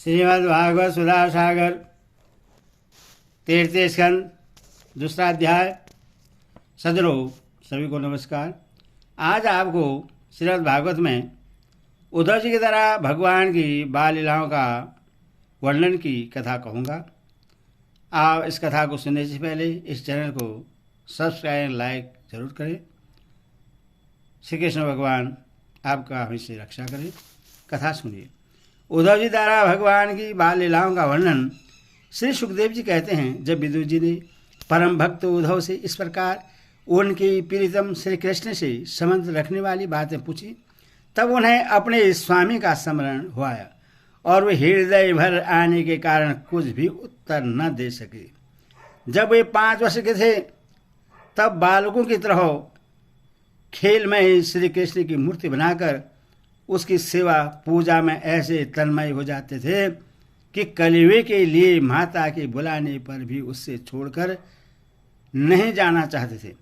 श्रीमद्भागवत सुधा सागर तीर्थी स्कंद दूसरा अध्याय। सदलोग सभी को नमस्कार। आज आपको श्रीमद्भागवत में उद्धव जी की तरह भगवान की बाल लीलाओं का वर्णन की कथा कहूँगा। आप इस कथा को सुनने से पहले इस चैनल को सब्सक्राइब लाइक जरूर करें। श्री कृष्ण भगवान आपका हमेशा रक्षा करें। कथा सुनिए। उद्धव जी द्वारा भगवान की बाल लीलाओं का वर्णन। श्री सुखदेव जी कहते हैं, जब विदुर जी ने परम भक्त उद्धव से इस प्रकार उनके प्रीतम श्री कृष्ण से संबंध रखने वाली बातें पूछी, तब उन्हें अपने स्वामी का स्मरण हुआ और वे हृदय भर आने के कारण कुछ भी उत्तर न दे सके। जब वे 5 वर्ष के थे तब बालकों की तरह खेल में ही श्री कृष्ण की मूर्ति बनाकर उसकी सेवा पूजा में ऐसे तन्मय हो जाते थे कि कलियुग के लिए माता के बुलाने पर भी उससे छोड़कर नहीं जाना चाहते थे।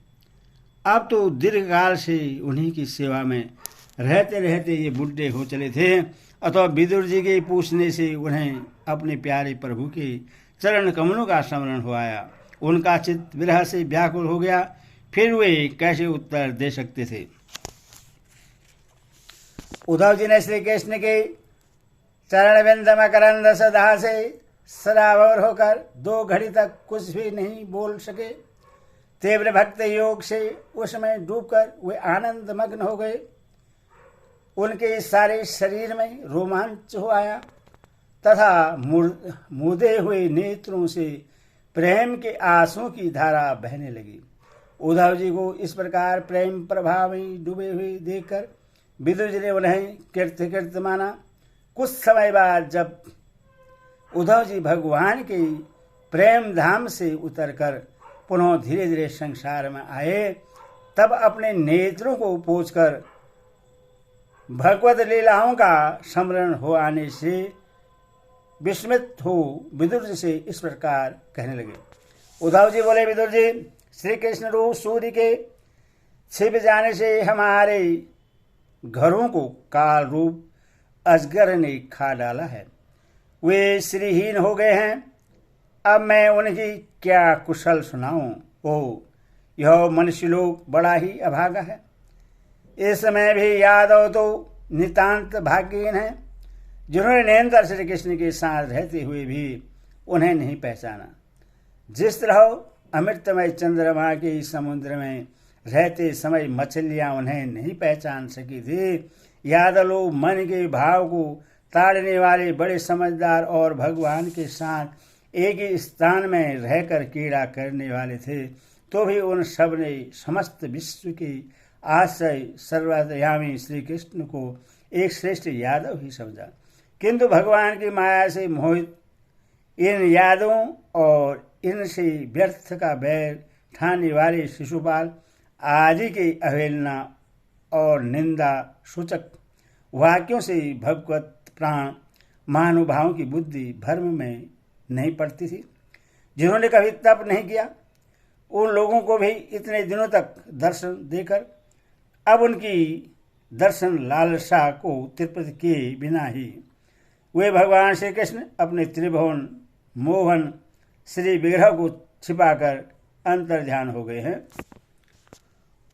अब तो दीर्घकाल से उन्हीं की सेवा में रहते रहते ये बुढ़े हो चले थे, अथवा विदुर जी के पूछने से उन्हें अपने प्यारे प्रभु के चरण कमलों का स्मरण हो आया। उनका चित्त विरह से व्याकुल हो गया। फिर वे कैसे उत्तर दे सकते थे। उद्धव जी ने श्री कृष्ण के चरण बिंद मकरंद सदा से सरावर होकर 2 घड़ी तक कुछ भी नहीं बोल सके। तीव्र भक्त योग से उसमें डूबकर वे आनंद मग्न हो गए। उनके सारे शरीर में रोमांच हो आया तथा मुदे हुए नेत्रों से प्रेम के आंसुओं की धारा बहने लगी। उद्धव जी को इस प्रकार प्रेम प्रभाव में डूबे हुए देखकर विदुर जी ने उन्हें कृत माना। कुछ समय बाद जब उद्धव जी भगवान के प्रेम धाम से उतरकर पुनः धीरे धीरे संसार में आए, तब अपने नेत्रों को पोंछकर भगवत लीलाओं का स्मरण हो आने से विस्मित हो विदुर जी से इस प्रकार कहने लगे। उद्धव जी बोले, विदुर जी, श्री कृष्ण रूप सूर्य के छिप जाने से हमारे घरों को काल रूप अजगर ने खा डाला है। वे श्रीहीन हो गए हैं। अब मैं उनकी क्या कुशल सुनाऊं। ओ, यह मनुष्य लोग बड़ा ही अभागा है। इस समय भी यादव तो नितांत भाग्यहीन है, जिन्होंने निरंतर श्री कृष्ण के साथ रहते हुए भी उन्हें नहीं पहचाना। जिस तरह अमृतमय चंद्रमा के समुद्र में रहते समय मछलियां उन्हें नहीं पहचान सकी थी, यादव लोग मन के भाव को ताड़ने वाले बड़े समझदार और भगवान के साथ एक ही स्थान में रहकर क्रीड़ा करने वाले थे, तो भी उन सब ने समस्त विश्व के आश्रय सर्वयामी श्री कृष्ण को एक श्रेष्ठ यादव ही समझा। किंतु भगवान की माया से मोहित इन यादवों और इनसे व्यर्थ का बैर ठाने वाले शिशुपाल आदि की अवहेलना और निंदा सूचक वाक्यों से भगवत प्राण महानुभावों की बुद्धि भ्रम में नहीं पड़ती थी। जिन्होंने कभी तप नहीं किया, उन लोगों को भी इतने दिनों तक दर्शन देकर अब उनकी दर्शन लालसा को तृप्त किए बिना ही वे भगवान श्री कृष्ण अपने त्रिभुवन मोहन श्री विग्रह को छिपाकर अंतर्ध्यान हो गए हैं।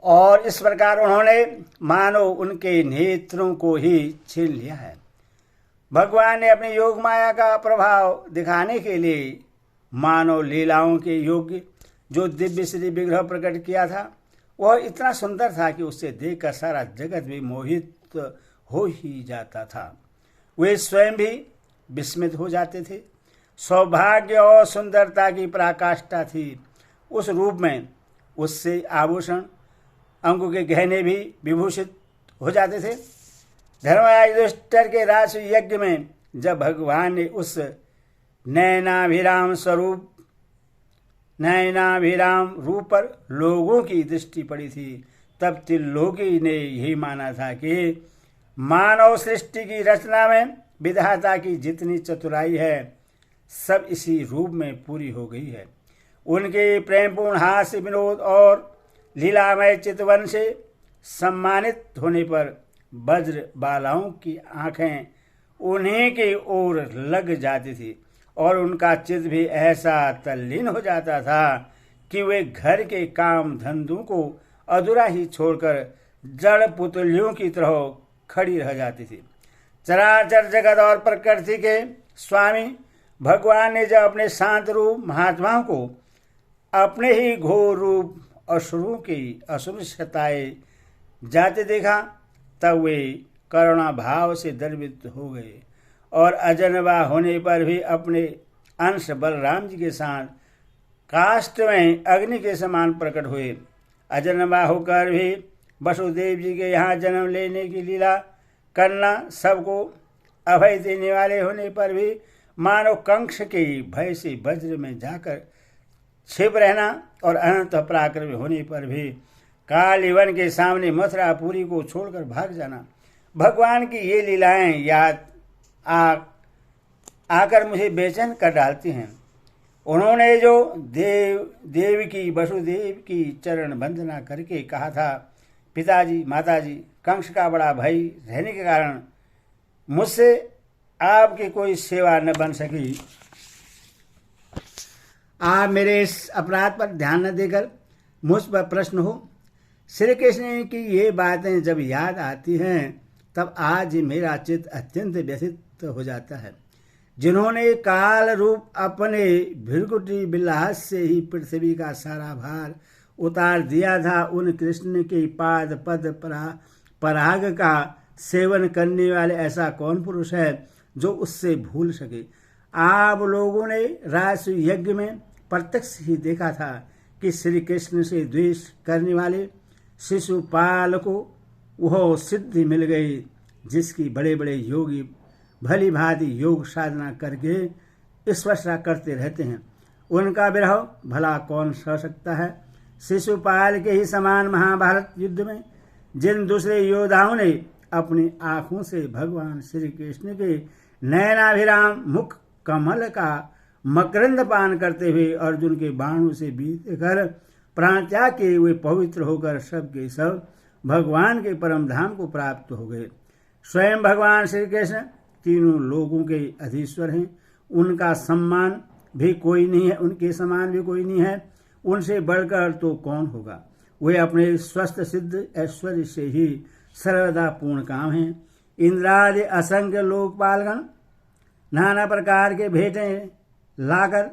और इस प्रकार उन्होंने मानो उनके नेत्रों को ही छीन लिया है। भगवान ने अपनी योग माया का प्रभाव दिखाने के लिए मानव लीलाओं के योग्य जो दिव्य श्री विग्रह प्रकट किया था, वह इतना सुंदर था कि उसे देखकर सारा जगत भी मोहित हो ही जाता था। वे स्वयं भी विस्मित हो जाते थे। सौभाग्य और सुंदरता की पराकाष्ठा थी उस रूप में। उससे आभूषण अंगों के गहने भी विभूषित हो जाते थे। धर्मराज युधिष्ठिर के राज यज्ञ में जब भगवान ने उस नयनाभिराम रूप पर लोगों की दृष्टि पड़ी थी, तब त्रिलोकी ने यही माना था कि मानव सृष्टि की रचना में विधाता की जितनी चतुराई है सब इसी रूप में पूरी हो गई है। उनके प्रेमपूर्ण हास्य विनोद और लीलामय चितवन से सम्मानित होने पर वज्र बालाओं की आंखें उन्हीं की ओर लग जाती थी और उनका चित्त भी ऐसा तल्लीन हो जाता था कि वे घर के काम धंधों को अधूरा ही छोड़कर जड़ पुतलियों की तरह खड़ी रह जाती थी। चराचर जगत और प्रकृति के स्वामी भगवान ने जब अपने शांत रूप महात्माओं को अपने ही घोर रूप असुरों की असुर सताए जाते देखा, तब वे करुणा भाव से द्रवित हो गए और अजनबा होने पर भी अपने अंश बलराम जी के साथ काष्ठ में अग्नि के समान प्रकट हुए। अजनबा होकर भी वसुदेव जी के यहाँ जन्म लेने की लीला करना, सबको अभय देने वाले होने पर भी मानव कंक्ष के भय से वज्र में जाकर छिप रहना और अनंत पराक्रमी होने पर भी कालीवन के सामने मथुरापुरी को छोड़कर भाग जाना, भगवान की ये लीलाएं याद आकर मुझे बेचैन कर डालती हैं। उन्होंने जो देव की वसुदेव की चरण वंदना करके कहा था, पिताजी माताजी, कंस का बड़ा भय रहने के कारण मुझसे आपकी कोई सेवा न बन सकी। आप मेरे इस अपराध पर ध्यान न देकर मुझ पर प्रश्न हो। श्री कृष्ण की ये बातें जब याद आती हैं तब आज मेरा चित्त अत्यंत व्यथित हो जाता है। जिन्होंने काल रूप अपने भृगुटी विलास से ही पृथ्वी का सारा भार उतार दिया था, उन कृष्ण के पाद पद पराग का सेवन करने वाले ऐसा कौन पुरुष है जो उससे भूल सके। आप लोगों ने रास यज्ञ में प्रत्यक्ष ही देखा था कि श्री कृष्ण से द्वेष करने वाले शिशुपाल को वह सिद्धि मिल गई जिसकी बड़े बड़े योगी भली भांति योग साधना करके स्पर्शा करते रहते हैं। उनका विरह भला कौन सह सकता है। शिशुपाल के ही समान महाभारत युद्ध में जिन दूसरे योद्धाओं ने अपनी आंखों से भगवान श्री कृष्ण के नयनाभिराम मुख कमल का मकरंद पान करते हुए अर्जुन के बाणों से बीत कर प्राण त्याग के वे पवित्र होकर सब के सब भगवान के परम धाम को प्राप्त हो गए। स्वयं भगवान श्री कृष्ण तीनों लोगों के अधीश्वर हैं। उनका सम्मान भी कोई नहीं है, उनके समान भी कोई नहीं है, उनसे बढ़कर तो कौन होगा। वे अपने स्वस्थ सिद्ध ऐश्वर्य से ही सर्वदा पूर्ण काम हैं। इंद्रादि असंख्य लोकपालगण नाना प्रकार के भेंटें लाकर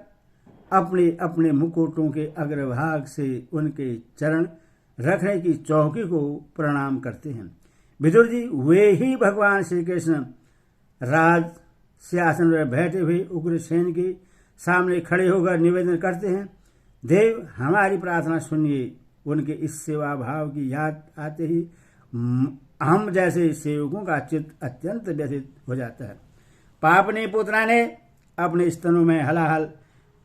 अपने अपने मुकुटों के अग्रभाग से उनके चरण रखने की चौकी को प्रणाम करते हैं। विदुर जी वे ही भगवान श्री कृष्ण राज सिंहासन पर बैठे हुए उग्रसेन के सामने खड़े होकर निवेदन करते हैं, देव हमारी प्रार्थना सुनिए। उनके इस सेवा भाव की याद आते ही हम जैसे सेवकों का चित्त अत्यंत व्यथित हो जाता है। पापनी पुत्रा ने अपने स्तनों में हलाहल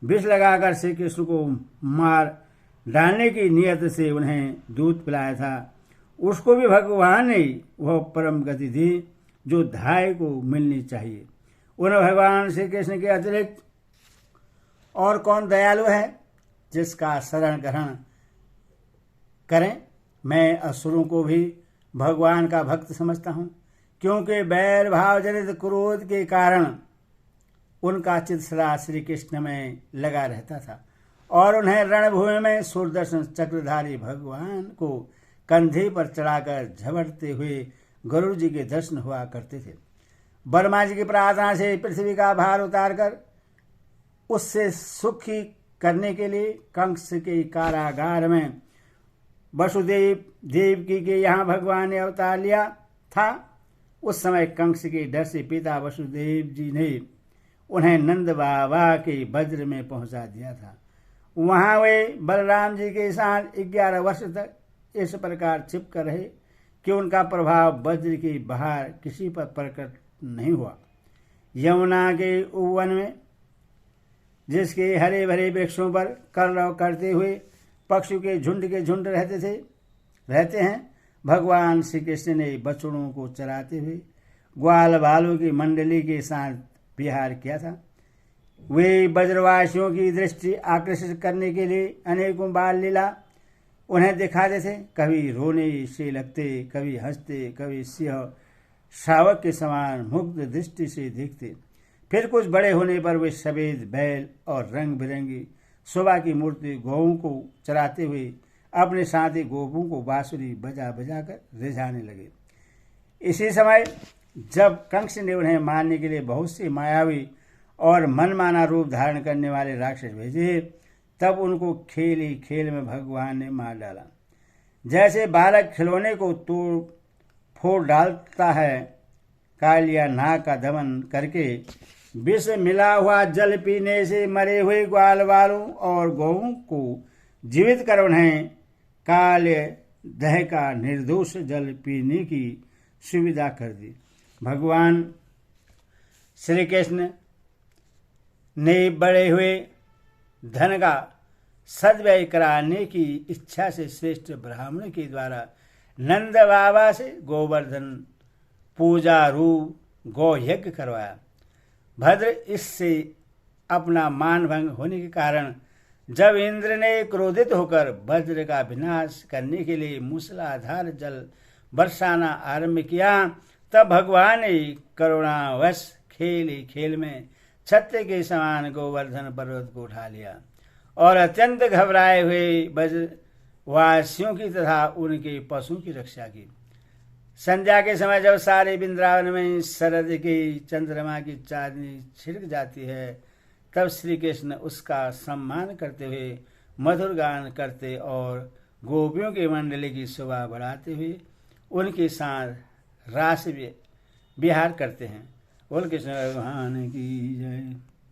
विष लगाकर श्री कृष्ण को मार डालने की नियत से उन्हें दूध पिलाया था। उसको भी भगवान ने वह परम गति दी जो धाय को मिलनी चाहिए। उन भगवान श्री कृष्ण के अतिरिक्त और कौन दयालु है जिसका शरण ग्रहण करें। मैं असुरों को भी भगवान का भक्त समझता हूँ, क्योंकि बैर भाव जनित क्रोध के कारण उनका चित्त सदा श्री कृष्ण में लगा रहता था और उन्हें रणभूमि में सुदर्शन चक्रधारी भगवान को कंधे पर चढ़ाकर झपटते हुए गरुड़ जी के दर्शन हुआ करते थे। बर्मा जी की प्रार्थना से पृथ्वी का भार उतारकर उससे सुखी करने के लिए कंस के कारागार में वसुदेव देवकी के यहाँ भगवान ने अवतार लिया था। उस समय कंस के डर से पिता वसुदेव जी ने उन्हें नंद बाबा के वज्र में पहुंचा दिया था। वहां वे बलराम जी के साथ 11 वर्ष तक इस प्रकार छिपकर रहे कि उनका प्रभाव वज्र की बहार किसी पर प्रकट नहीं हुआ। यमुना के उपवन में जिसके हरे भरे वृक्षों पर कलरव करते हुए पक्षियों के झुंड रहते हैं, भगवान श्री कृष्ण ने बछड़ों को चराते हुए ग्वाल बालों की मंडली के साथ विहार किया था। वे ब्रजवासियों की दृष्टि आकर्षित करने के लिए अनेकों बाल लीला उन्हें दिखाते थे। कभी रोने से लगते, कभी हंसते, कभी सिंह शावक के समान मुग्ध दृष्टि से देखते। फिर कुछ बड़े होने पर वे सफेद बैल और रंग बिरंगी शोभा की मूर्ति गौओं को चराते हुए अपने साथी गोपों को बांसुरी बजा बजा कर रिझाने लगे। इसी समय जब कंस ने उन्हें मारने के लिए बहुत से मायावी और मनमाना रूप धारण करने वाले राक्षस भेजे, तब उनको खेल ही खेल में भगवान ने मार डाला। जैसे बालक खिलौने को तोड़ फोड़ डालता है, काल या नाग का दमन करके विष मिला हुआ जल पीने से मरे हुए ग्वाल वालों और गौओं को जीवित कर उन्हें काल दह का निर्दोष जल पीने की सुविधा कर दी। भगवान श्री कृष्ण ने बड़े हुए धन का सद्व्यय कराने की इच्छा से श्रेष्ठ ब्राह्मण के द्वारा नंद बाबा से गोवर्धन पूजा रूप गौ यज्ञ करवाया। भद्र इससे अपना मान भंग होने के कारण जब इंद्र ने क्रोधित होकर वज्र का विनाश करने के लिए मूसलाधार जल बरसाना आरंभ किया, तब भगवान ने करुणावश खेल ही खेल में छत्र के समान गोवर्धन पर्वत को उठा लिया और अत्यंत घबराए हुए ब्रजवासियों की तथा उनके पशुओं की रक्षा की। संध्या के समय जब सारे वृंदावन में शरद की चंद्रमा की चांदनी छिड़क जाती है, तब श्री कृष्ण उसका सम्मान करते हुए मधुर गान करते और गोपियों की मंडली की शोभा बढ़ाते हुए उनके साथ रास विहार करते हैं। बोल कृष्ण भगवान की जय।